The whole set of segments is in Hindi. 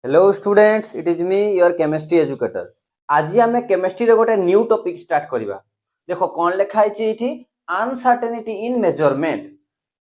Hello students, it is me your chemistry educator. आज आम केमिस्ट्री रे गोटे न्यू टॉपिक स्टार्ट करवा। देखो कौन लिखा है अनसर्टेनिटी इन मेजरमेंट।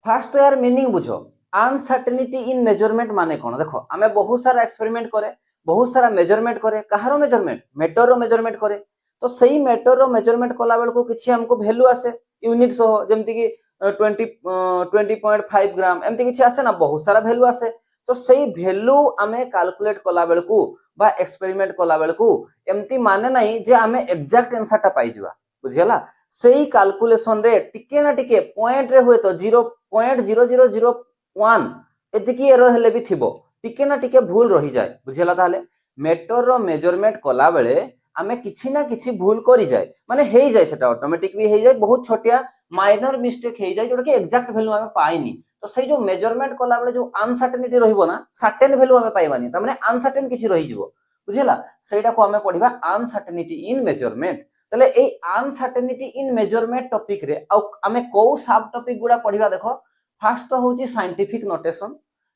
फास्ट तो यार मीनिंग बुझ। अनसर्टेनिटी इन मेजरमेंट माने कौन? देखो आम बहुत सारा एक्सपेरिमेंट करे, बहुत सारा मेजरमेंट करे। कहार मेजरमेंट? मैटर रो मेजरमेंट करे। तो सही मैटर रो मेजरमेंट कला बेल को किसी हमको वैल्यू आसे यूनिट सह, जमती कि 20.5 ग्राम एमती किसी आसे ना, बहुत सारा वैल्यू आसे। तो सही वैल्यू आमे कैलकुलेट कला बेल को बा एक्सपेरिमेंट कला बेल को एमती माने नहीं जे आमे एग्जैक्ट आंसर टा पाई जिवा। बुझियला? सही कैलकुलेशन रे टिके ना टिके पॉइंट रे हुए तो 0.0001 एतिकी एरर हेले भी थिबो, टिके ना टिके भूल रही जाए। बुझियला? ताले मैटर रो मेजरमेंट कला बेले आमे किछि ना किछि भूल करि जाए, माने हेई जाए, सेटा ऑटोमेटिक भी हेई जाए, बहुत छोटिया माइनर मिस्टेक हेई जाए जोटा कि एग्जैक्ट वैल्यू आमे पाइनी। तो सही जो मेजरमेंट कला बेले जो अनसर्टेनिटी रहिबो ना, सर्टेन वैल्यू आमे पाइबानी, त माने अनसर्टेन किछि रहि जिवो। बुझियला? सेटा को आमे पढिबा अनसर्टेनिटी इन मेजरमेंट। तले ए अनसर्टेनिटी इन मेजरमेंट टॉपिक रे आमे को सब टॉपिक गुडा पढिबा। देखो फर्स्ट तो होची साइंटिफिक नोटेशन,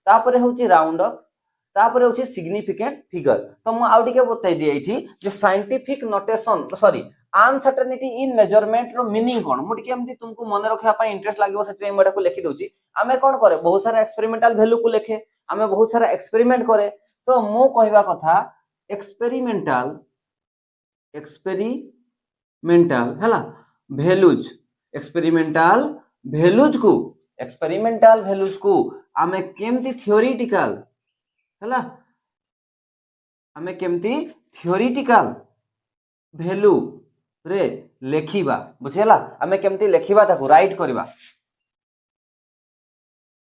तापरे होची राउंड अप, तापरे होची सिग्निफिकेंट फिगर। तो मु आउ टिके बताई दिए एठी जे scientific notation sorry uncertainty in measurement रो मीनिंग कोन। मु टिके एमती तुमको मन रखिया पई इंटरेस्ट लागिवो, सेति मैं एटाको लिखि दोची। आमे कोन करे, बहुत सारा एक्सपेरिमेंटल वैल्यू को लिखे, आमे बहुत सारा एक्सपेरिमेंट करे। तो मु कहबा कथा एक्सपेरिमेंटल हैला वैल्यूज, एक्सपेरिमेंटल वैल्यूज को आमे केमती थ्योरेटिकल हैला, आमे केमती थ्योरेटिकल वैल्यू रे लेखिबा। बुझियला? आमे केमती लेखिबा, ताकू राइट करबा,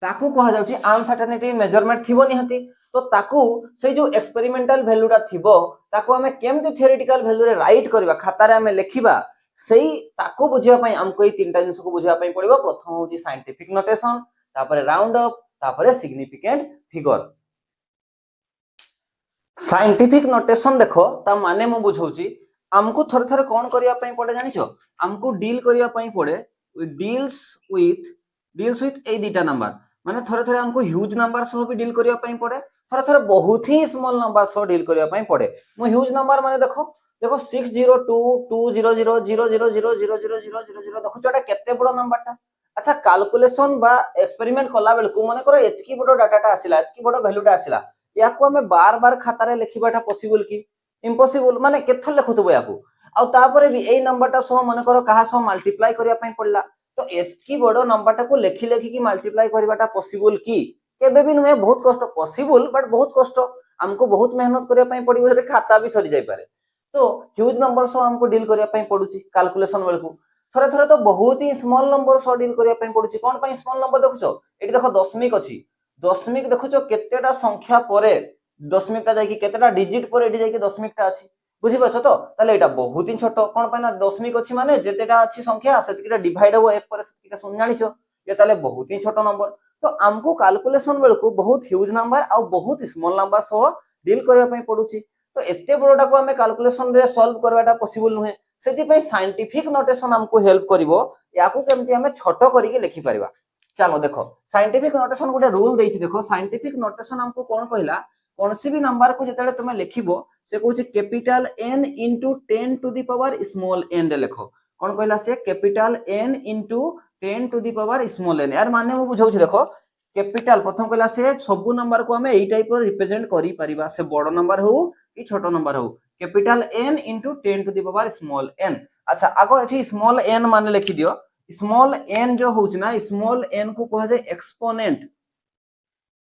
ताकू कहा जाउची अनसर्टेनिटी मेजरमेंट थिबो निहती। तो ताकू से जो एक्सपेरिमेंटल वैल्यूटा थिबो ताकू हमें केमती थ्योरेटिकल वैल्यू रे राइट करबा, खाता रे हमें लेखिबा। सेही ताकू बुझिया पई हमको ए तीनटा जिंस को बुझिया पई पड़िबो। प्रथम होची साइंटिफिक नोटेशन, तापरे राउंड अप, तापरे सिग्निफिकेंट फिगर। साइंटिफिक नोटेशन देखो ता माने मु बुझौची, हमको थोड़े थोड़े कौन करिया पई पड़े जानिछो? हमको डील करिया पई पड़े डील्स विथ ए दीटा नंबर। माने थोड़े थोड़े हमको ह्यूज नंबर सह भी डील करिया पई पड़े, थोड़े थोड़े बहुत ही स्मॉल नंबर सह डील करिया पई पड़े। मु ह्यूज नंबर माने देखो 6022000000000 देखो एटा केते बड़ नंबरटा। अच्छा कैलकुलेशन बा एक्सपेरिमेंट कला बेल को माने करो एतकी बड़ डाटाटा आसिला, एतकी बड़ वैल्यूटा आसिला, याको हमें बार बार खाता रे लिखिबाटा पॉसिबल की? इम्पॉसिबल। माने केथर लिखुथबो याको, आ तापरे भी एई नंबरटा सह माने करो कहा सह मल्टीप्लाई करिया पई पड़ला। तो एतकी बड़ नंबरटा को लेखि लेखि की मल्टीप्लाई करबाटा पॉसिबल की? केबे भी नुहे। बहुत कष्ट, पॉसिबल बट बहुत कष्ट, हमको बहुत मेहनत करिया पई पड़िबो, जे खाता भी सरी जाय पारे। तो ह्यूज नंबर सह हमको डील करिया पई पडुची कैलकुलेशन बेल को। थरे थरे तो बहुत ही स्मॉल नंबर सह डील करिया पई पडुची। कोन पई स्मॉल नंबर देखुछो? एठी देखो दशमिक अछि, दशमिक देखुछो केतेटा संख्या परे दशमिकटा जाय कि केतेटा डिजिट परे एठी जाय कि दशमिकटा अछि। बुझि पाछो तो? ताले एटा बहुत ही छोटो। कोन पई ना दशमिक अछि माने जेतेटा अछि संख्या सेतिकिटा डिवाइड हो एक पर सेतिकिटा शून्य जानिछो, ये ताले बहुत ही छोटो नंबर। तो हमको कैलकुलेशन बेल को बहुत ह्यूज नंबर आ बहुत स्मॉल नंबर सह डील करिया पई पडुची। तो एते बड़टा को हमें कैलकुलेशन रे सॉल्व करवाटा पॉसिबल नुहे। सेति पई साइंटिफिक नोटेशन हमको हेल्प करिवो, याकू केमती हमें छोटो करिके लिखि परिबा। चलो देखो साइंटिफिक नोटेशन गोटे रूल देछि। देखो साइंटिफिक नोटेशन हमको कोन कहला, कोनसी भी नंबर को जेतेले तुमे लिखिबो से कहूची capital n into 10 to the power small n रे लिखो। कोन कहला से? Capital n into 10 to the power small n। यार माने मु बुझौछि। देखो कैपिटल प्रथम कहला से सब नंबर को हमें एई टाइप रो रिप्रेजेंट करि परिबा, से बड़ नंबर हो कि छोटो नंबर हो। Capital n into 10 to the power small n। अच्छा आगो एठी स्मॉल n माने लिखि दियो। स्मॉल n जो होउछ ना, स्मॉल n को कहा जाय एक्सपोनेंट।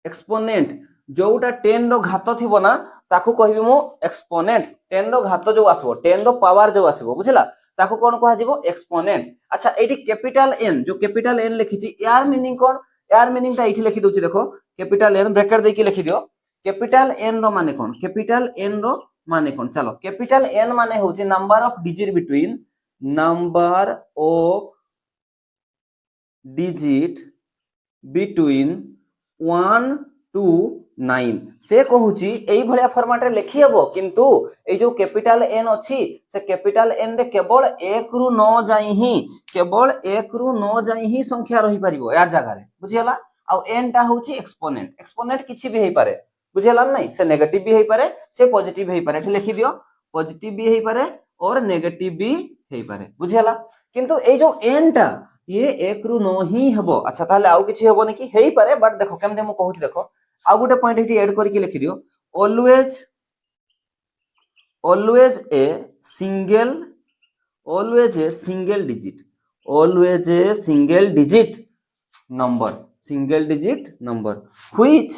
एक्सपोनेंट जोटा 10 रो घात थिबो ना, ताकू कहबी मु एक्सपोनेंट। 10 रो घात जो आसबो, 10 रो पावर जो आसबो, बुझिला, ताकू कोन कहा जिवो? एक्सपोनेंट। अच्छा एठी कैपिटल n, जो कैपिटल n लिखिछि यार मीनिंग कोन? यार मीनिंग ता एठी लिखि दोछि। देखो कैपिटल n ब्रैकेट दे के लिखि दियो। कैपिटल n रो माने कोन? कैपिटल n रो माने कोन? चलो कैपिटल n माने होछि number of digit between, number of digit between 1 to 9। से कहूची एई भलिया फॉर्मेट रे लिखि हेबो, किंतु ए जो कैपिटल n अछि से कैपिटल n रे केवल 1 रु 9 जाई ही, केवल 1 रु 9 जाई ही संख्या रही परिबो यार जगह रे। बुझियला? आ n टा होची एक्सपोनेंट। एक्सपोनेंट किछि भी हेई पारे, बुझेला नहीं से नेगेटिव भी हेई पारे से पॉजिटिव हेई पारे एठी लिखि दियो पॉजिटिव भी हेई पारे और नेगेटिव भी हेई पारे बुझेला किंतु ए जो n टा ये 1 रु न ही हबो अच्छा ताले आउ किछि हबो नै कि हेई पारे बट देखो केमते मु कहूची देखो आ गुटे पॉइंट एठी ऐड करके लिखि दियो always a single always a single digit always a single digit number which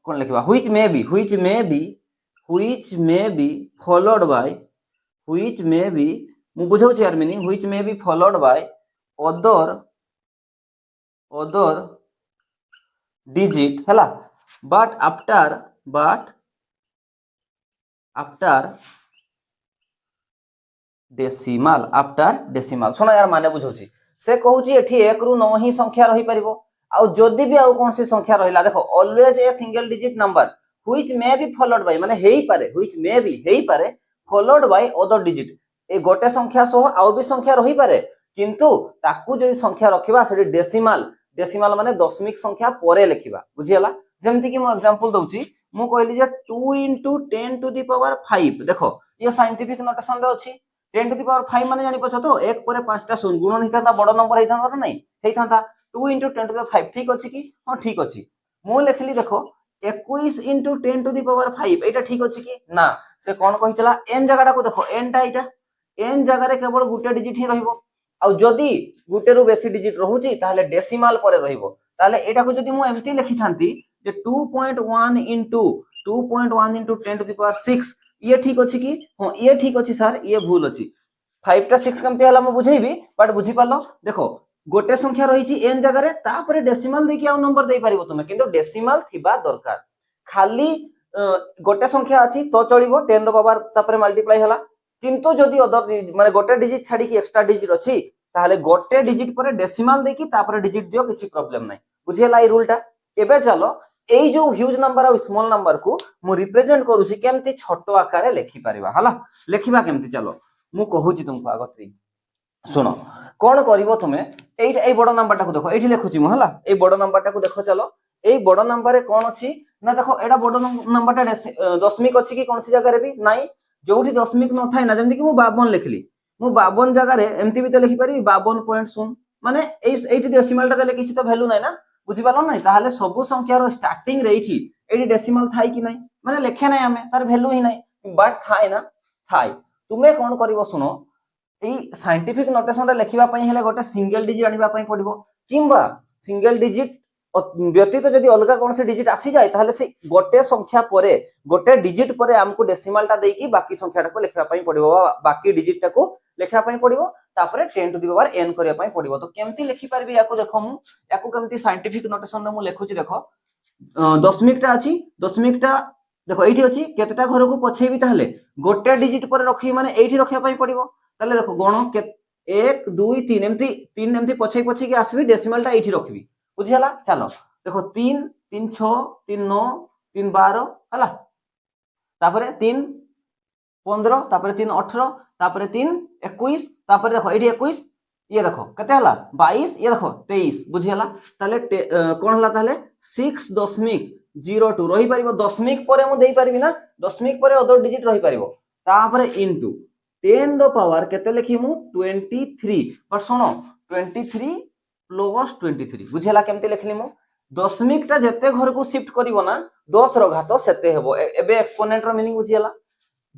कौन लिखवा which may be followed by मु बुझाउछि यार meaning which may be followed by other digit हला but after डेसिमाल सुनो यार माने बुझौछि से कहूछि एठी 1 रु 9 ही संख्या रही परिबो आ जदी भी आ कोन सी संख्या रहिला देखो always a single digit number which may be followed by माने हेई पारे फॉलोड बाय अदर डिजिट ए गोटे संख्या सह आ भी संख्या रही पारे किंतु ताकू जदी संख्या रखिबा सेठी डेसिमाल माने दशमिक संख्या परे लिखिबा बुझियला जेमति कि मो एग्जांपल दउछि मु कहली जे 2 * 10 टू द पावर 5 देखो ये साइंटिफिक नोटेशन रे अछि 10 टू द पावर 5 माने जानि पछ तो 1 पर 5 टा शून्य गुणन हितांता बड़ नंबर हितांता ना नहीं हेइतांता 2 * 10 टू द 5 ठीक अछि कि हां ठीक अछि मु लिखली देखो 21 * 10 टू द पावर 5 एटा ठीक अछि कि ना से कोन कहितला n जगह को देखो n टा एटा n जगह रे केवल गुटे डिजिट ही रहइबो आ जदी गुटे रु बेसी डिजिट रहउची ताले डेसिमल परे रहइबो ताले एटा को जदी मु एम्ति लिखि थांती जे 2.1 * 10 टू द पावर 6 ये ठीक अछि कि हां ये ठीक अछि सर ये भूल अछि 5 टा 6 केमते हला म बुझेबी बट बुझी पालो देखो गोटे संख्या रही छी n जगह रे तापर डेसिमल देकी आ नंबर दे पारिबो तुमे किंतु डेसिमल थिबा दरकार खाली गोटे संख्या अछि तो चलिबो 10 रो पावर तापर मल्टीप्लाई हला किंतु जदी अदर माने गोटे डिजिट छाडी की एक्स्ट्रा डिजिट अछि ताले गोटे डिजिट पर डेसिमल देकी तापर डिजिट दियो किछि प्रॉब्लम नै बुझियला ई रूल टा एबे चलो एई जो ह्यूज नंबर और स्मॉल नंबर को मु रिप्रेजेंट करूची केमती छोटो आकार लिखि परिबा हला लिखिबा केमती चलो मु कहूची तुमको आगत्री सुनो कोन करिवो तुमे एई बड़ नंबर टाको देखो एठी लिखुची मु हला एई बड़ नंबर टाको देखो चलो एई बड़ नंबर रे कोन अछि ना देखो एडा बड़ नंबर टा दशमिक अछि कि कोनसी जगह रे भी नाही जोठी दशमिक न थाय ना जेमति कि मु 52 लिखली मु 52 जगह रे एमती भी तो लिखि पारी 52.0 माने एठी डेसिमल टा देले किछि तो वैल्यू नाही ना बुझि पालो नाही ताहाले सब संख्या रो स्टार्टिंग रे एठी डेसिमल थाई कि नाही माने लेखे नाही हमें तार वैल्यू ही नाही बट थाय ना थाय तुमे कोन करिवो सुनो एई साइंटिफिक नोटेशन रे लेखिबा पई हेले गोटे सिंगल डिजिट आनिबा पई पड़िबो किंबा सिंगल डिजिट व्यतीत जदी अलगा कोन से डिजिट आसी जाय ताहले से गोटे संख्या परे गोटे डिजिट परे हमको डेसिमल टा देकी बाकी संख्या टा को लेखिबा पई पड़िबो बाकी डिजिट टा को लेखिबा पई पड़िबो तापरे 10 टू द पावर n करिया पई पड़िबो तो केमती लेखि परबी याको देखो मु याको केमती साइंटिफिक नोटेशन रे मु लेखुची देखो दशमिक टा अछि दशमिक टा देखो एठी अछि केतेटा घर को पछेबी ताहले गोटे डिजिट पर रखी माने एठी रखिया पई पड़िबो ताले देखो गण 1 2 3 एमती 3 एमती पछे पछे के आसबी डेसिमल टा एठी रखबी बुझियला चलो देखो 3 3 6 3 9 3 12 हला तापरे 3 15 तापरे 3 18 तापरे 3 21 तापरे देखो एठी 21 ये देखो कते हला 22 ये देखो 23 बुझियला ताले कोन हला ताले 6.02 रही परिबो दशमिक परे मु देई परिबी ना दशमिक परे अदर डिजिट रही परिबो तापरे इनटू 10 रो पावर केते लिखि मु 23 पर सुनो 23 प्लस 23 बुझियला केमते लिखली मु दशमिक टा जते घर को शिफ्ट करिवो ना 10 रो घात सेते हेबो एबे एक्सपोनेंट रो मीनिंग बुझियला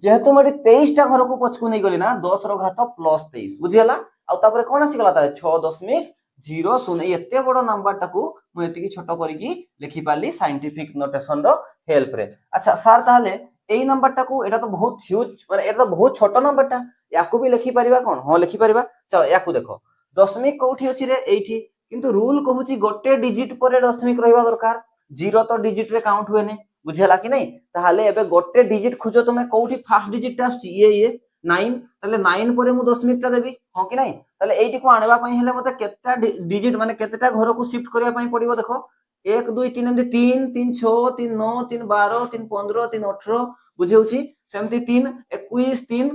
जेहेतु मडी 23 टा घर को पछकु नै गली ना 10 रो घात प्लस 23 बुझियला आ तापरे कोन आसी गला ताले 6.00 एते बडो नंबर टाकू मु एतिकी छोटो करिकी लिखि पाली साइंटिफिक नोटेशन रो हेल्प रे अच्छा सर ताले एई नंबर टाकू एटा तो बहुत ह्यूज माने एटा तो बहुत छोटो नंबर टा याकू भी लिखि परिबा कोन हो लिखि परिबा चलो याकू देखो दशमिक कोठी अछि रे एठी किंतु रूल कहूची गोटे डिजिट परे दशमिक रहइबा दरकार जीरो तो डिजिट रे काउंट हुए नै बुझियला कि नै ताहाले एबे गोटे डिजिट खुजो तुमे कोठी फर्स्ट डिजिट टा आछि ये 9 ताले 9 परे मु दशमिक टा देबी हो कि नै ताले एठी को आनेबा पई हेले मते केतटा डिजिट माने केतेटा घर को शिफ्ट करिया पई पड़िबो देखो 1 2 3 एमते 3 3 6 3 9 3 12 3 15 3 18 बुझेउची सेमती 3 21 3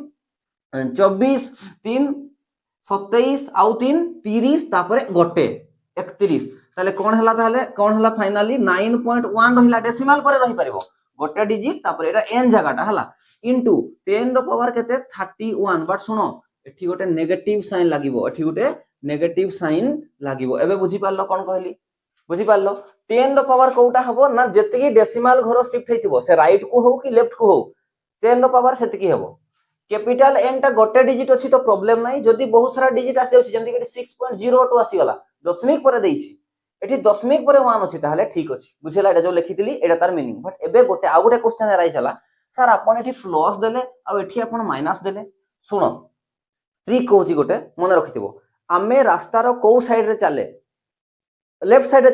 24 3 27 आउ 3 30 तापरे गोटे 31 ताले कोन हला फाइनली 9.1 रहिला डेसिमल पर रही परिबो गोटे डिजिट तापर एटा n जगाटा हला इनटू 10 रो पावर केते 31 बट सुनो एठी गोटे नेगेटिव साइन लागिवो एठी गोटे नेगेटिव साइन लागिवो एबे बुझी पारलो कोन कहली बुझी पारलो 10 रो पावर कोउटा हबो ना जति डेसिमल घर शिफ्ट हेतिबो से राइट को हो कि लेफ्ट को हो 10 रो पावर सेति हबो कैपिटल n टा गोटे डिजिट अछि तो प्रॉब्लम नै जदी बहुत सारा डिजिट आसी अछि जंती कि 6.02 आसी गला दशमिक पर देइछि एठी दशमिक पर 1 अछि ताहले ठीक अछि बुझेला एटा जो लिखितली एटा तार मीनिंग बट एबे गोटे आ गोटे क्वेश्चन राइ चला सर आपण एठी प्लस देले आ एठी आपण माइनस देले सुनो ट्रिक कहूची गोटे मन रखिथिबो आमे रास्ता रो को साइड रे चले लेफ्ट साइड रे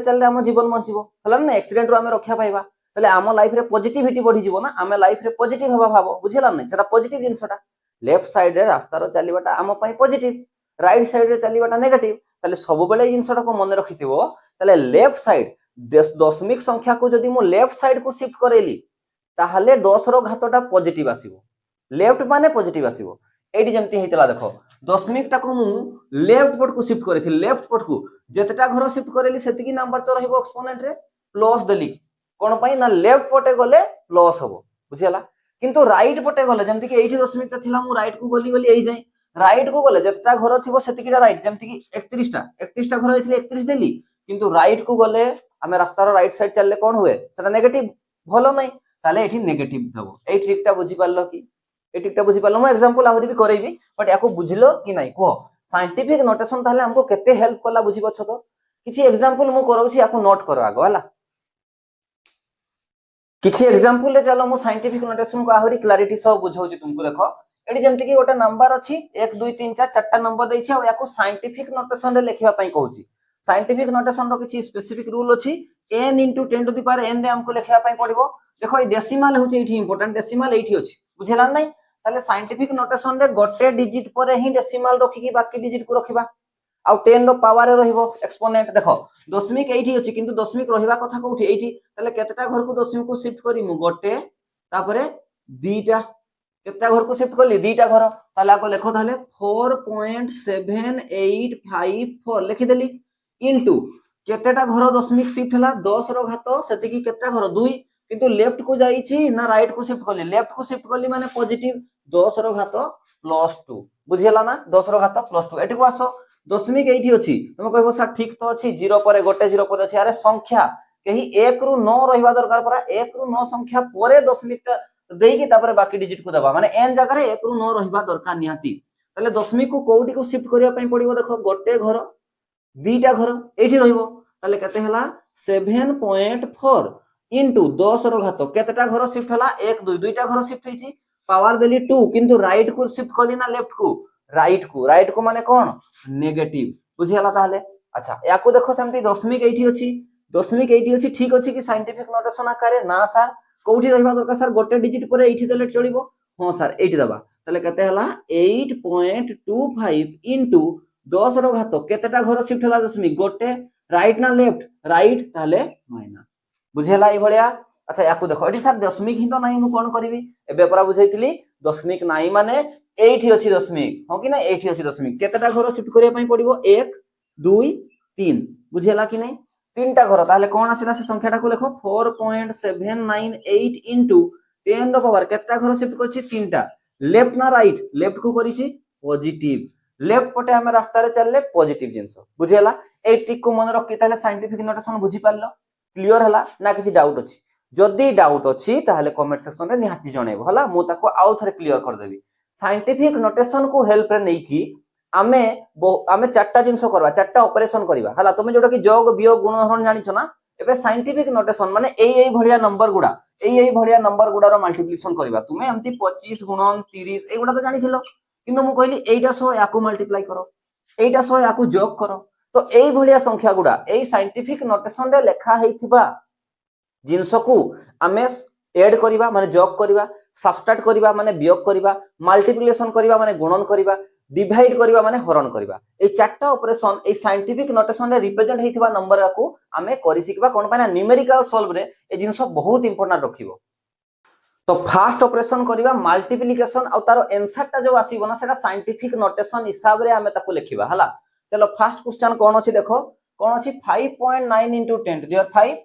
चले हम जीवन बंचिबो हला ना एक्सीडेंट रो आमे रक्षा पाइबा तले आम लाइफ रे पॉजिटिविटी बढ़ी जीवो ना आमे लाइफ रे पॉजिटिव हवा भाबो बुझिला नै सेटा पॉजिटिव जिंसटा लेफ्ट साइड रे रास्ता रो चलीबाटा आम पई पॉजिटिव राइट साइड रे चलीबाटा नेगेटिव तले सब बेले जिंसटा को मन रखिथिबो तले लेफ्ट साइड दशमिक संख्या को जदी मो लेफ्ट साइड को शिफ्ट करेली ताहले 10 रो घातटा पॉजिटिव आसीबो लेफ्ट माने पॉजिटिव आसीबो एडी जेमती हेतला देखो दशमिक टा को मु लेफ्ट पट को शिफ्ट करेथि लेफ्ट पट को जेतटा घर शिफ्ट करेली सेतिकी नंबर तो रहइबो एक्सपोनेंट रे प्लस देली कोन पई ना लेफ्ट पटे गले प्लस हबो बुझियला किंतु राइट पटे गले जेमति कि 80 दशमिक ता थिला मु राइट को गली एई जाय राइट को गले जतटा घर थिबो सेतिकीटा राइट जेमति कि 31 टा घर हेतले 31 देली किंतु राइट को गले हमें रास्ता रो राइट साइड चलले कोन हुए सेटा नेगेटिव भलो नै ताले एठी नेगेटिव दबो एई ट्रिक टा बुझी पारलो कि एई ट्रिक टा बुझी पारलो मु एग्जांपल आहुरी भी करैबी बट याको बुझिलो कि नै को साइंटिफिक नोटेशन ताले हमको केते हेल्प करला बुझी पछो तो किछि एग्जांपल मु करौछि याको नोट करो आगो हला किछि एग्जांपल रे चलो मु साइंटिफिक नोटेशन को आहुरी क्लैरिटी सब बुझौछि तुमको देखो एडी जेमति कि गोटे नंबर अछि 1 2 3 4 चारटा नंबर दैछि आ याको साइंटिफिक नोटेशन रे लिखिबा पई कहूछि साइंटिफिक नोटेशन रो किछि स्पेसिफिक रूल अछि n * 10 to the power n रे हमको लिखिबा पई पड़िबो देखो ए डेसिमल होछि एठी इंपोर्टेंट डेसिमल एठी अछि बुझिला नै ताले साइंटिफिक नोटेशन रे गोटे डिजिट पर ही डेसिमल रखि कि बाकी डिजिट को रखिबा आ 10 रो पावर रे रहिबो एक्सपोनेंट देखो दशमिक एठी अछि किंतु दशमिक रहिबा कथा कोठी एठी ताले केतेटा घर को दशमिक को शिफ्ट करी मु गोटे तापरे दीटा केतेटा घर को शिफ्ट करली दीटा घर ताले आको लेखो ताले 4.7854 लिखि देली इनटू केतेटा घर दशमिक शिफ्ट हला 10 रो घात सेति कि केतेटा घर 2 किंतु लेफ्ट को जाईची ना राइट को शिफ्ट करली लेफ्ट को शिफ्ट करली माने पॉजिटिव 10 रो घात +2 बुझियला ना 10 रो घात +2 एठी को आसो दशमिक एठी अछि तुम कहबो सर ठीक तो अछि 0 पर गोटे 0 पर अछि अरे संख्या कहीं 1 रु 9 रहिबा दरकार परा 1 रु 9 संख्या परे दशमिक देई कि तापर बाकी डिजिट को दबा माने n जगह रे 1 रु 9 रहिबा दरकार निहाती तले दशमिक को कोउटी को शिफ्ट करिया पई पड़िबो देखो गोटे घर दीटा घर एठी रहिबो तले केते हला 7.4 इनटू 10 रो घात केतेटा घर शिफ्ट हला 1 2 दुईटा घर शिफ्ट होईची पावर देली 2 किंतु राइट को शिफ्ट करली ना लेफ्ट को राइट को माने कोन नेगेटिव बुझियला ताले अच्छा याको देखो सेमती दशमिक एठी अछि ठीक अछि कि साइंटिफिक नोटेशन आकारे ना सर कोठी रहिबा दरकार सर गोटे डिजिट पर एठी देले चलिबो हां सर एठी दबा ताले केते हला 8.25 इनटू 10 रो घात केतेटा घर शिफ्ट हला दशमिक गोटे राइट ना लेफ्ट राइट ताले माइनस बुझेला ई भलिया अच्छा याको देखो एठी सर दशमिक ही तो नाही मु कोन करबी एबे परा बुझैतिली दशमिक नाही माने एठी अछि दशमिक हो कि ना एठी अछि दशमिक केतेटा घर शिफ्ट करिया पई पड़िबो 1 2 3 बुझेला कि नै तीनटा घर ताले कोन आसीला से संख्याटा को लेखो 4.798 इनटू 10 रो पावर केतेटा घर शिफ्ट करछि तीनटा लेफ्ट ना राइट लेफ्ट को करिछि पॉजिटिव लेफ्ट पटे हम रास्ता रे चलले पॉजिटिव जिंस बुझेला ए ट्रिक को मन रखि ताले साइंटिफिक नोटेशन बुझी पारलो क्लियर हला ना किसी डाउट अछि जदी डाउट अछि ताले कमेंट सेक्शन रे निहाती जणेबो हला मु ताको आउ थरे क्लियर कर देबी साइंटिफिक नोटेशन को हेल्प रे नै की आमे चारटा जिंस करबा चारटा ऑपरेशन करबा हला तुमे जोटा कि जोग वियोग गुणनहरण जानिछ ना एबे साइंटिफिक नोटेशन माने एई भलिया नंबर गुडा रो मल्टीप्लिकेशन करबा तुमे एमती 25 गुणन 30 एगुडा तो जानिथिलो किंतु मु कहली एटा सो याकू मल्टीप्लाई करो एटा सो याकू जोग करो तो एई भलिया संख्या गुडा एई साइंटिफिक नोटेशन रे लेखा हेइथिबा जिंस को आमे ऐड करबा माने जोग करबा सबट्रैक्ट करबा माने वियोग करबा मल्टीप्लिकेशन करबा माने गुणन करबा डिवाइड करबा माने हरण करबा ए चारटा ऑपरेशन ए साइंटिफिक नोटेशन रे रिप्रेजेंट हेइथिबा नंबर को आमे करि सिकबा कोन पाना न्यूमेरिकल सॉल्व रे ए जिंस बहुत इंपोर्टेंट रखिबो तो फास्ट ऑपरेशन करबा मल्टीप्लिकेशन आ तारो आंसर ता जो आसीबो ना सेटा साइंटिफिक नोटेशन हिसाब रे आमे ताको लिखिबा हला चलो फर्स्ट क्वेश्चन कोन अछि देखो कौन अच्छी 5.9 into 10 to the power 5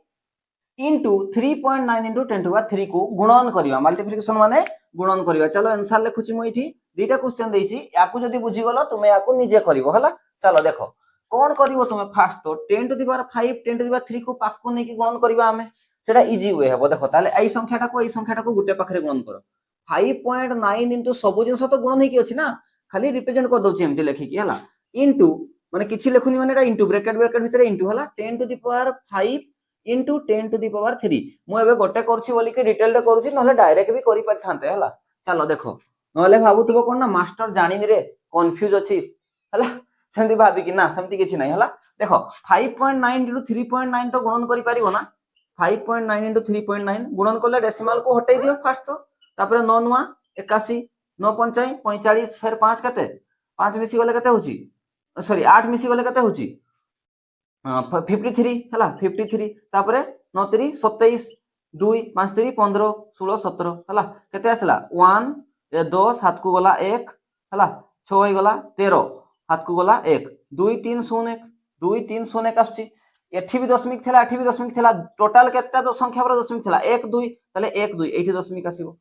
into 3.9 into 10 to the power 3 को गुणन करवा मल्टीप्लिकेशन माने गुणन करवा। चलो आंसर लिखुची मु इठी दुईटा क्वेश्चन देइची याकू जदी बुझी गलो तुमे याकू निजे करिवो हला। चलो देखो कौन करिवो तुमे फास्ट तो 10 to the power 5 10 to the power 3 को पाकू नै कि गुणन करवा हमें सेटा इजी वे हेबो। देखो ताले एई संख्याटा को गुटे पाखरे गुणन करो 5.9 इंटू सब जिनस तो गुणन हेकी अछि ना खाली रिप्रेजेंट कर दोछि एमती लेखि कि हला इंटू माने किछि लेखुनी माने एटा इंटू ब्रैकेट भितर इंटू हला 10 to the power 5 into 10 to the power 3 मु एबे गोटे करछि बोली कि डिटेल रे करूछि नहले डायरेक्ट भी करि परथांते हला। चलो देखो नहले भाबुथबो कोन ना मास्टर जानिनि रे कंफ्यूज अछि हला सेमती भाबी कि ना सेमती किछि नै हला। देखो 5.9 इंटू 3.9 तो गुणन करि परिबो ना 5.9 इंटू 3.9 गुणन करले डेसिमल को हटै दियो फास्ट तो तापर 9 9 81 9 5 45 फिर 5 कते 5 मिसी गले कते होची सॉरी 8 मिसी गले कते होची 53 हला 53 तापरे 9 3 27 2 5 3 15 16 17 हला केते आसला 1 10 हाथ को गला 1 हला 6 होई गला 13 हाथ को गला 1 2 3 0 1 2 3 0 1 आछी एठी भी दशमिक थला एठी भी दशमिक थला टोटल केतटा तो संख्या पर दशमिक थला 1 2 तले 1 2 एठी दशमिक आसीबो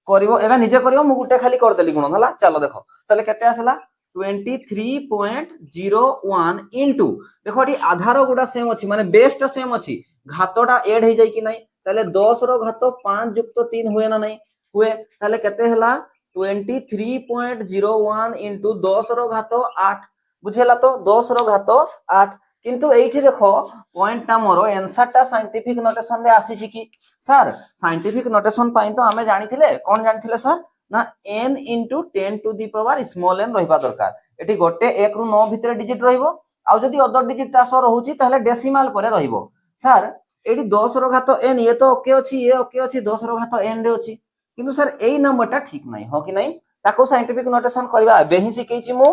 करिवो एगा निजे करिवो मु गुटे खाली कर देली गुण हला। चलो देखो तले केते आसला 23.01 इंटू देखो एटी आधार गुडा सेम अछि माने बेसटा सेम अछि घातोटा ऐड हे जाय कि नै तले 10 रो घात 5 युक्त 3 हुए ना नै हुए तले केते हला 23.01 इंटू 10 रो घात 8 बुझेला तो 10 रो घात 8 किंतु एठी देखो पॉइंट टा मोर आंसर टा साइंटिफिक नोटेशन रे आसी छि कि सर साइंटिफिक नोटेशन पाई तो हमें जानिथिले कोन जानिथिले सर ना n into 10 to the power small n रहिबा दरकार एठी गोटे 1 रु 9 भितर डिजिट रहिबो आ जदी अदर डिजिट ता सो रहउची ताले डेसिमल परे रहिबो। सर एठी 10 रो घात n ये तो ओके अछि ये ओके अछि 10 रो घात n रे अछि किंतु सर एई नंबरटा ठीक नै हो कि नै ताको साइंटिफिक नोटेशन करबा एबे ही सिखैछि मु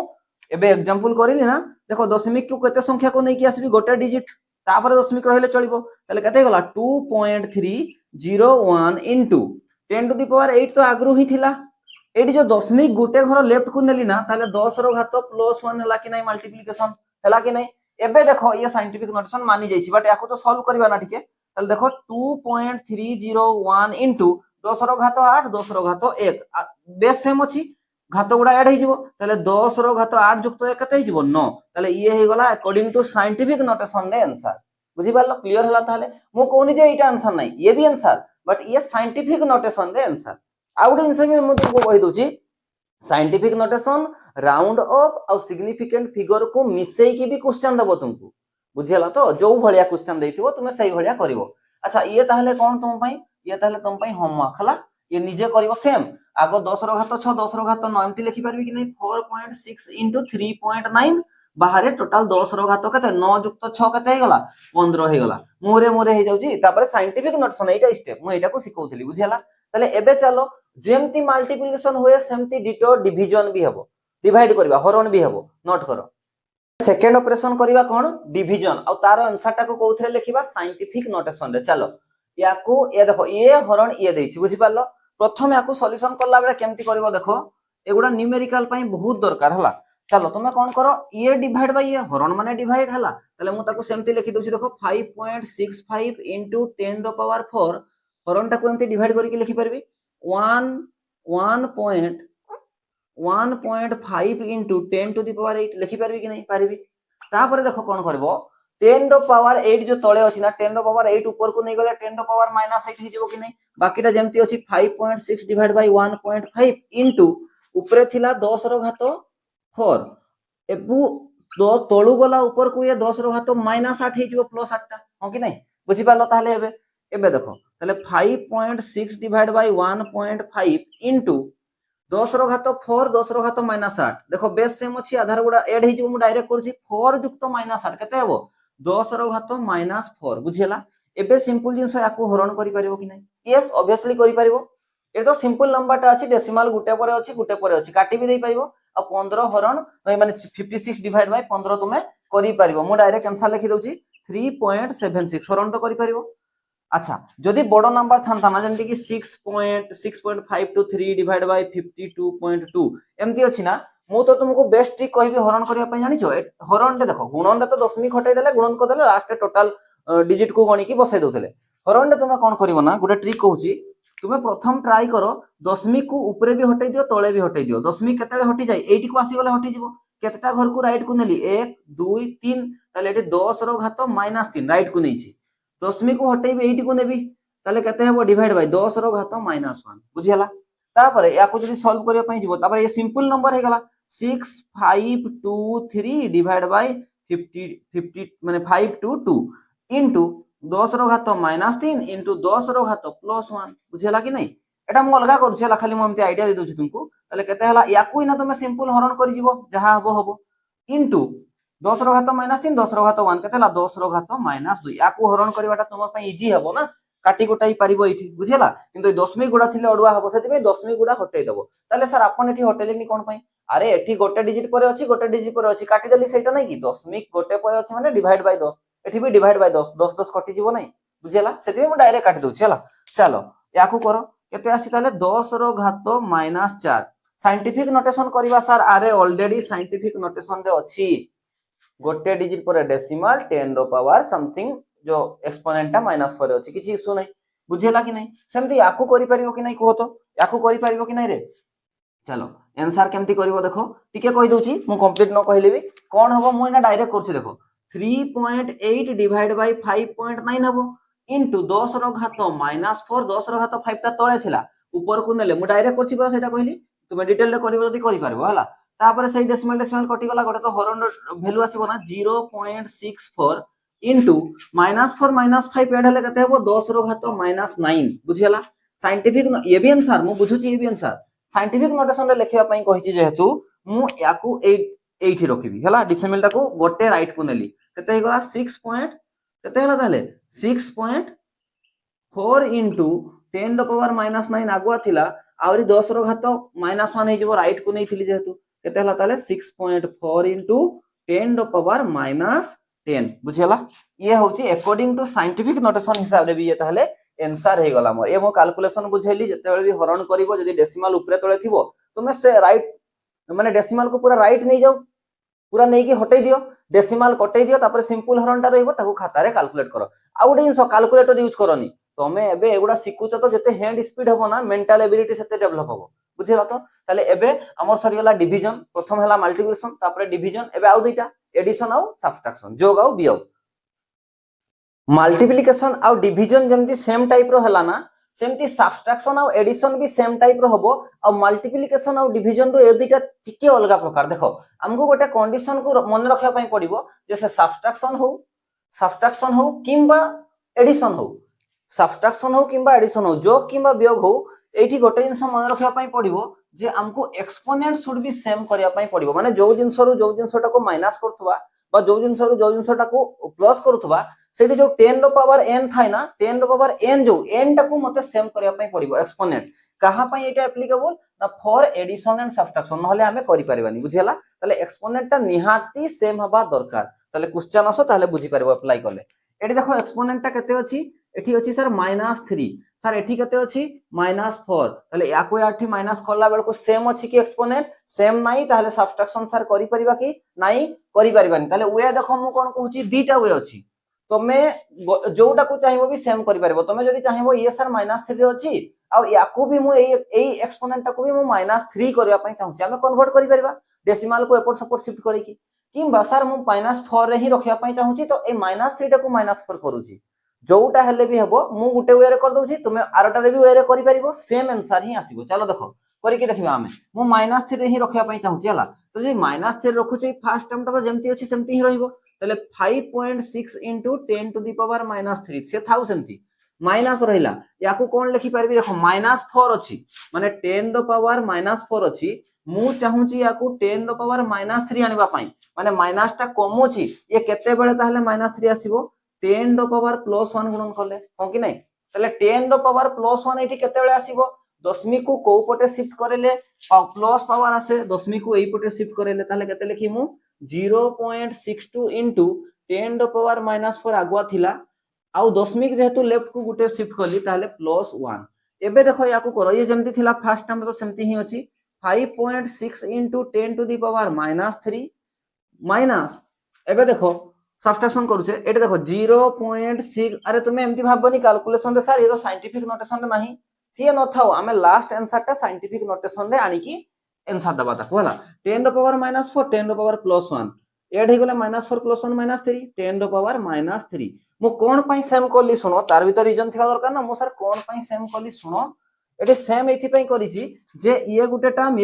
एबे एग्जांपल करिली ना देखो दशमिक को केते संख्या को नै कि आसीबी गोटे डिजिट तापर दशमिक रहिले चलिबो ताले केते गला 2.301 into 10 टू द पावर 8 तो आगरु ही थिला एडी जो दशमिक गुटे घर लेफ्ट को नेली ना ताले 10 रो घात +1 हला कि नै मल्टीप्लिकेशन हला कि नै एबे देखो ये साइंटिफिक नोटेशन मानी जाईछि बट याको तो सॉल्व करबा ना ठीके ताले देखो 2.301 into 10 रो घात 8 10 रो घात 1 बेस सेम अछि घात गुडा ऐड हे जिवो ताले 10 रो घात 8 युक्त 1 कते हे जिवो 9 ताले ये हे गला अकॉर्डिंग टू साइंटिफिक नोटेशन रे आंसर बुझी पारलो क्लियर हला ताले मु कोनी जे एटा आंसर नै ये भी आंसर बट ये साइंटिफिक नोटेशन रे आंसर आउट आंसर में मु तुमको कहि दोची साइंटिफिक नोटेशन राउंड ऑफ और सिग्निफिकेंट फिगर को मिसई की भी क्वेश्चन देबो तुमको बुझियला तो जो भलिया क्वेश्चन देथिबो तुमे सही भलिया करिवो। अच्छा ये ताहले कोन तुम पई ये ताहले तुम पई होमवर्क हला ये निजे करिवो सेम आगो 10 रो घात 6 10 रो घात 9 एमति लिखि परबी कि नै 4.6 into 3.9 बाहरे टोटल 10 रो घात कते 9 युक्त 6 कते हे गला 15 हे गला मोरे हे जाउची तापर साइंटिफिक नोटेशन एटा स्टेप मु एटा को सिखौथली बुझियला। ताले एबे चलो जेमती मल्टीप्लिकेशन होए सेमती डिटो डिवीजन भी हबो डिवाइड करबा हरण भी हबो नोट करो सेकंड ऑपरेशन करबा कोन डिवीजन और तार आंसर टा को कोथरे लिखिबा साइंटिफिक नोटेशन रे। चलो याकू ये देखो ये हरण ये देछि बुझि पारलो प्रथम याकू सॉल्यूशन करला बेले केमती करबो देखो एगुडा न्यूमेरिकल पई बहुत दरकार हला। चलो तुमे कोन करो ये डिवाइड बाय ये हरण माने डिवाइड हला ताले मु ताको सेमती लिखि दोछि देखो 5.65 into 10 रो पावर 4 हरण टा को एमती डिवाइड करके लिखि परबी 1.5 into 10 to the power 8 लिखि परबी कि नै परबी तापर देखो कोन करबो 10 रो पावर 8 जो तळे अछि ना 10 रो पावर 8 ऊपर को नै गले 10 रो पावर -8 हि जिवो कि नै बाकीटा जेमती अछि 5.6 डिवाइड बाय 1.5 into ऊपरे थिला 10 रो घात 4 एबु दो तळु गला ऊपर को ये 10 रो घात -8 हि जिवो +8 टा हो कि नै बुझि पालो ताहले एबे देखो ताहले 5.6 डिवाइड बाय 1.5 into 10 रो घात 4 10 रो घात -8 देखो बेस सेम अछि आधार गुडा ऐड हि जिवो मु डायरेक्ट करछि 4 युक्त -8 केते हेबो 10 रो घात -4 बुझियला। एबे सिंपल जिंस याकू हरण करि परिबो कि नै यस ऑब्वियसली करि परिबो ए तो सिंपल नंबर टा अछि डेसिमल गुटे परे अछि काटी भी दे परिबो आ 15 हरण माने 56 डिवाइड बाय 15 तुमे करि परिबो मु डायरेक्ट आंसर लिखि दोछि 3.76 हरण तो करि परिबो। अच्छा जदि बड़ नंबर थांता ना जेमति कि 6.5 to 3 डिवाइड बाय 52.2 एमती अछि ना मु तो तुमको बेस्ट ट्रिक कहबी हरण करिया पई जानिछो हरण रे देखो गुणन रे तो दशमिक हटै देले गुणन कर देले लास्ट टोटल डिजिट को गणी की बसै दोथले हरण रे तुमे कोन करिवो ना गुटे ट्रिक कहूची तुमे प्रथम ट्राई करो दशमिक को ऊपरे भी हटै दियो तळे भी हटै दियो दशमिक केतेले हटि जाय एठी को आसी गले हटि जिवो केतेटा घर को राइट को नेली 1 2 3 ताले एठी 10 रो घात -3 राइट को नेछि दशमिक को हटैबी एठी को नेबी ताले केते हेबो डिवाइड बाय 10 रो घात -1 बुझियला तापर या को जदी सॉल्व करिया पई जिवो तापर ये सिंपल नंबर हे गला 6 5 2 3 डिवाइड बाय 50 माने 5 2 2 इनटू 10 रो घात -3 इनटू 10 रो घात +1 बुझियला कि नहीं एटा म अलगा करू छला खाली म एमती आईडिया दे दोछि तुमको ताले केते हला याकू इना तुमे सिंपल हरण करि जिवो जहा हबो इनटू 10 रो घात -3 10 रो घात 1 केते हला 10 रो घात -2 याकू हरण करिवाटा तुम पई इजी हबो ना काटी कोटाई पारिबो इठी बुझियला किंतु दशमिक गुडा थिले अडुआ हबो सेति पे दशमिक गुडा हटै दबो ताले सर आपण एठी हटेलेनी कोन पई अरे एठी गोटे डिजिट परे अछि गोटे डिजिट परे अछि काटी देली सेटा नै कि दशमिक गोटे परे अछि माने डिवाइड बाय 10 एठी भी डिवाइड बाय 10 10 10 कटि जीवो नै बुझियला सेति पे म डायरेक्ट काटी दोछि हला चलो याकू करो केते आसी ताले 10 रो घात -4 साइंटिफिक नोटेशन करबा सर अरे ऑलरेडी साइंटिफिक नोटेशन रे अछि गोटे डिजिट पर डेसिमल 10 रो पावर समथिंग जो एक्सपोनेंट -4 अछि किछि इशू नै बुझियला कि नै सेमति याकू करि परिबो कि नै कहो तो याकू करि परिबो कि नै रे चलो आंसर केमती करिवो देखो टिके कहि दोछि मु कंप्लीट न कहिले भी कोन हबो मु इना डायरेक्ट करछि देखो 3.8 डिवाइड बाय 5.9 हबो इनटू 10 रो घात -4 10 रो घात 5 टा तळे थिला ऊपर को नेले मु डायरेक्ट करछि पर सेटा कहली तुमे डिटेल रे करिवो जदी करि पारबो हला तापर सेही डेसिमल डेसिमल कटि गला गोटे तो हरण वैल्यू आसीबो ना 0.64 इनटू -4 -5 ऐड हले कते हबो 10 रो घात -9 बुझियला साइंटिफिक ये भी आंसर मु बुझुची ये भी आंसर साइंटिफिक नोटेशन रे लिखिया पई कहिची जेहेतु मु याकू एठी रखिबी हला डेसिमल टाको गोटे राइट को नेली केते हे गला 6 पॉइंट केते हला ताले 6.4 इनटू 10 रो पावर -9 आगुआ थिला आउरी 10 रो घात -1 हे जबो राइट को नै थिली जेहेतु केते हला ताले 6.4 इनटू 10 रो पावर -10 बुझियला ये होची अकॉर्डिंग टू साइंटिफिक नोटेशन हिसाब रे भी ये ताले आंसर हे गला मोर ए मो कैलकुलेशन बुझेली जते बेले भी हरण करिवो जदी डेसिमल ऊपरे तळे थिवो तुमे से राइट माने डेसिमल को पूरा राइट नै जाओ पूरा नै की हटै दियो डेसिमल कटै दियो तापर सिंपल हरणटा रहइबो ताको खाता रे कैलकुलेट करो आ गुडे इनसो कैलकुलेटर यूज करनी तमे एबे एगुडा सिकुचो तो जते हैंड स्पीड हबो ना मेंटल एबिलिटी सेते डेवलप हबो बुझिला तो ताले एबे हमर सरी गला डिवीजन प्रथम हला मल्टीप्लिकेशन तापर डिवीजन एबे आउ दुइटा एडिशन आउ सब्ट्रैक्शन जोग आउ बियोग मल्टीप्लिकेशन आउ डिवीजन जेमती सेम टाइप रो हला ना सेमती सब्ट्रैक्शन आउ एडिशन भी सेम टाइप रो हबो आ मल्टीप्लिकेशन आउ डिवीजन रो ए दुइटा टिके अलगा प्रकार देखो हमको गोटे कंडीशन को मन रखिया पई पड़िबो जे से सब्ट्रैक्शन हो किंबा एडिशन हो किंबा एडिशन हो जोग किंबा वियोग हो एठी गोटे जिंस मन रखिया पई पड़िबो जे हमको एक्सपोनेंट शुड बी सेम करिया पई पड़िबो माने जो जिंसटा को माइनस करथुवा बा जो जिंसटा को प्लस करथुवा सेठी जो 10 रो पावर n थाय ना 10 रो पावर n जो n टा को मते सेम करिया पई पड़िबो एक्सपोनेंट कहा पई एटा एप्लीकेबल ना फॉर एडिशन एंड सब्ट्रैक्शन नहले हमें करि परिबानी बुझियला ताले एक्सपोनेंट टा निहाती सेम हबा दरकार ताले क्वेश्चन असो ताले बुझी परिबो अप्लाई करले एठी देखो एक्सपोनेंट टा केते अछि एठी अछि सर -3 सर एठी केते अछि -4 ताले याको याठी माइनस करला बेल को सेम अछि कि एक्सपोनेंट सेम नाही ताले सब्ट्रैक्शन सर करि परिबा कि नाही करि परिबानी ताले वे देखो मु कोन कहूची दीटा वे अछि तमे जोटा को चाहिबो भी सेम करि परिबो तमे जदी चाहिबो ये सर -3 रे अछि आ याको भी मु एई एक्सपोनेंट को भी मु -3 करिया पई चाहूची हमें कन्वर्ट करि परिबा डेसिमल को एपर सपोर्ट शिफ्ट करि कि किंबा सर मु -4 रे ही रखिया पई चाहूची तो ए -3 टा को -4 करूची जोटा हेले भी हबो मु गुटे वे रे कर दोची तुमे आरटा रे भी वे रे करि परिबो सेम आंसर ही आसीबो चलो देखो करि कि देखिबा हमें मु -3 रे ही रखिया पई चाहूची हला तो जे -3 रखुची फर्स्ट टर्म टा तो जेमती अछि सेमती ही रहइबो तले 5.6 into 10 to the power -3 से थाउ सेमती माइनस रहिला याकू कोन लिखि परबी देखो -4 अछि माने 10 रो पावर -4 अछि मु चाहूची याकू 10 रो पावर -3 आनिबा पई माने माइनस टा कमोची ये केते बेले ताहले -3 आसीबो 10 रो पावर +1 गुणन करले हो कि नै तले 10 रो पावर +1 एठी केते बेले आसीबो दशमिक को को पटे शिफ्ट करेले प्लस पावर आसे दशमिक को एई पटे शिफ्ट करेले ताहले केते लिखिमु 0.62 into 10 रो पावर -4 आगुआ थिला आउ दशमिक जेहेतु लेफ्ट को गुटे शिफ्ट करली ताहले +1 एबे देखो याकू करो ये जेमती थिला फर्स्ट टर्म तो सेमती ही अछि 5.6 into 10 to the power minus 3 minus एबे देखो सब्सट्रैक्शन करूचे एटे देखो 0.6 अरे तुमे एमती भाबनी कैलकुलेशन रे सर ये तो साइंटिफिक नोटेशन रे नाही सी न थाओ हमें लास्ट आंसर टा साइंटिफिक नोटेशन रे आनी की आंसर दबा ताको हला 10 रो पावर -4 10 रो पावर +1 एड हे गेला -4 +1 -3 10 रो पावर -3 मु कोन पई सेम करली सुनो तार भीतर रीजन थिबा दरकार ना मु सर कोन पई सेम करली सुनो एटे सेम एथि पई करिछि जे ये गुटे टर्म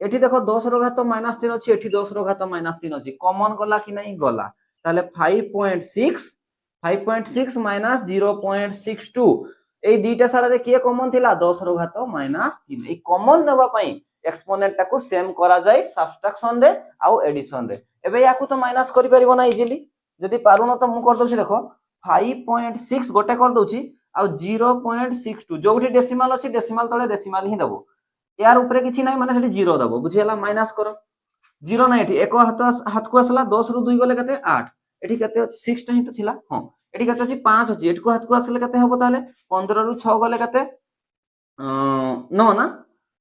एठी देखो 10 रो घात -3 अछि एठी 10 रो घात -3 अछि कॉमन गला कि नहीं गला ताले 5.6 माइनस 0.62 ए दीटा सारा रे के कॉमन थिला 10 रो घात -3 ए कॉमन नबा पई एक्सपोनेंट टाको सेम करा जाय सब्ट्रैक्शन रे आ एडिशन रे एबे याकू तो माइनस करि परिबो ना इजीली जदी पारु न तो मु कर दोछि देखो 5.6 गोटे कर दोछि आ 0.62 जोठी डेसिमल अछि डेसिमल तळे डेसिमल ही दबो यार ऊपर किछि नाही माने सेठी 0 दबो बुझियला माइनस करो 0 नाही एठी एक हाथ को आसला 10 रु 2 गले कते 8 एठी कते 6 टा ही तो थिला हां एठी कते अछि 5 अछि एठी को हाथ को आसले कते हबो ताले 15 रु 6 गले कते 9 ना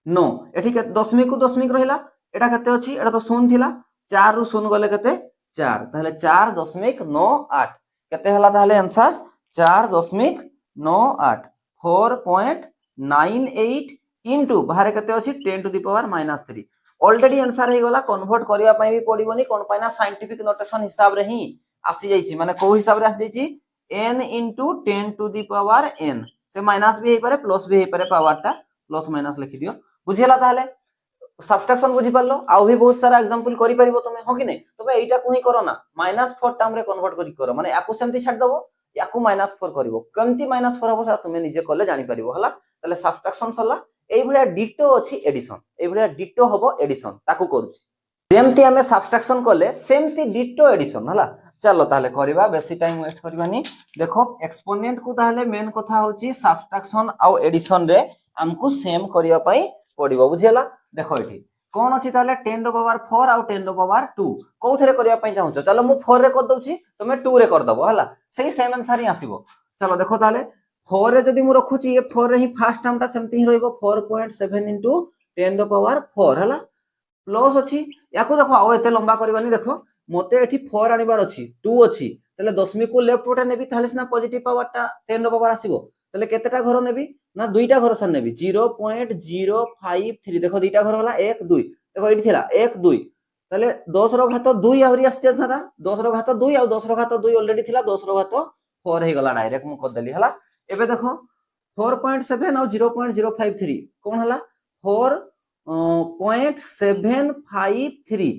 9 एठी कते दशमिक को दशमिक रहिला एटा कते अछि एटा तो 0 थिला 4 रु 0 गले कते 4 ताले 4.98 कते हला ताले आंसर 4.98 4.98 इनटू बाहर कते अछि 10 to the power -3 already answer हे गला कन्वर्ट करिया पई भी पडिबोनी कोन पई ना साइंटिफिक नोटेशन हिसाब रे ही आसी जाईची माने को हिसाब रे आसी जाईची n into 10 to the power n से माइनस भी हे पारे प्लस भी हे पारे पावर टा प्लस माइनस लिखि दियो बुझियला ताले सब्ट्रैक्शन बुझी परलो आ भी बहुत सारा एग्जांपल करि परिबो तुमे हो कि नै तबे एटा कोही करो ना -4 टर्म रे कन्वर्ट करि करो माने याकू सेमती छाड दबो याकू -4 करिवो केमती -4 हबो सा तुमे निजे करले जानि परिबो हला ताले सब्ट्रैक्शन सला एई भलिया डिटो अछि एडिशन एई भलिया डिटो हबो एडिशन ताकू करूची जेमती हमें सब्ट्रैक्शन करले सेमती डिटो एडिशन हला चलो ताले करबा बेसी टाइम वेस्ट करबानी देखो एक्सपोनेंट को ताले मेन कथा होची सब्ट्रैक्शन आ एडिशन रे हमकु सेम करिया पई पडिबो बुझियला देखो एठी कोन अछि ताले 10 रो पावर 4 आ 10 रो पावर 2 कोथरे करिया पई चाहू चलो मु 4 रे कर दउची तुमे 2 रे कर दबो हला सही सेम आंसर ही आसीबो चलो देखो ताले 4 रे जदी मु रखुची ये 4 रे ही फर्स्ट टर्म टा सेमती ही रहइबो 4.7 into 10 रो पावर 4 हला प्लस अछि याको देखो आ एते लंबा करबानी देखो मते एठी 4 आनिबार अछि 2 अछि तले दशमिक को लेफ्ट ओटा नेबी ताले सिना पॉजिटिव पावर टा 10 रो पावर आसीबो तले केतेटा घर नेबी ना दुईटा घर सन नेबी 0.053 देखो दुईटा घर होला 1 2 देखो एठी थिला 1 2 तले 10 रो घात 2 आवरी आस्ते था 10 रो घात 2 आ 10 रो घात 2 ऑलरेडी थिला 10 रो घात 4 हे गला डायरेक्ट मु कर देली हला एबे देखो 4.7 और 0.053 कौन हला 4.753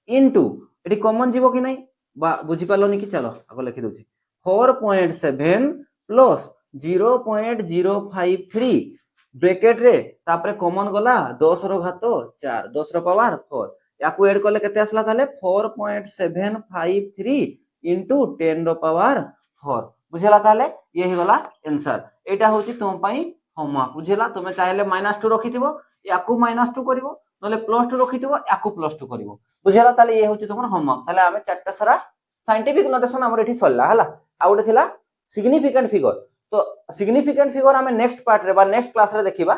इनटू एटी कॉमन जीवो कि नहीं बुझी पालनी कि चलो आगो लिखि दोची 4.7 प्लस 0.053 ब्रैकेट रे तापरे कॉमन गला 10 रो घात 4 10 रो पावर 4 याकू ऐड करले केते आसला ताले 4.753 इनटू 10 रो पावर 4 बुझला ताले ये ही गला आंसर एटा होची तुम पई होमवर्क बुझला तुमे चाहेले -2 रखिथिबो याकू -2 करिवो नले +2 रखिथिबो याकू +2 करिवो बुझला ताले ये होची तुमर होमवर्क ताले आमे चारटा सारा साइंटिफिक नोटेशन हमर एठी सल्ला हला आ उडे थिला सिग्निफिकेंट फिगर तो सिग्निफिकेंट फिगर आमे नेक्स्ट पार्ट रे बा नेक्स्ट क्लास रे देखिबा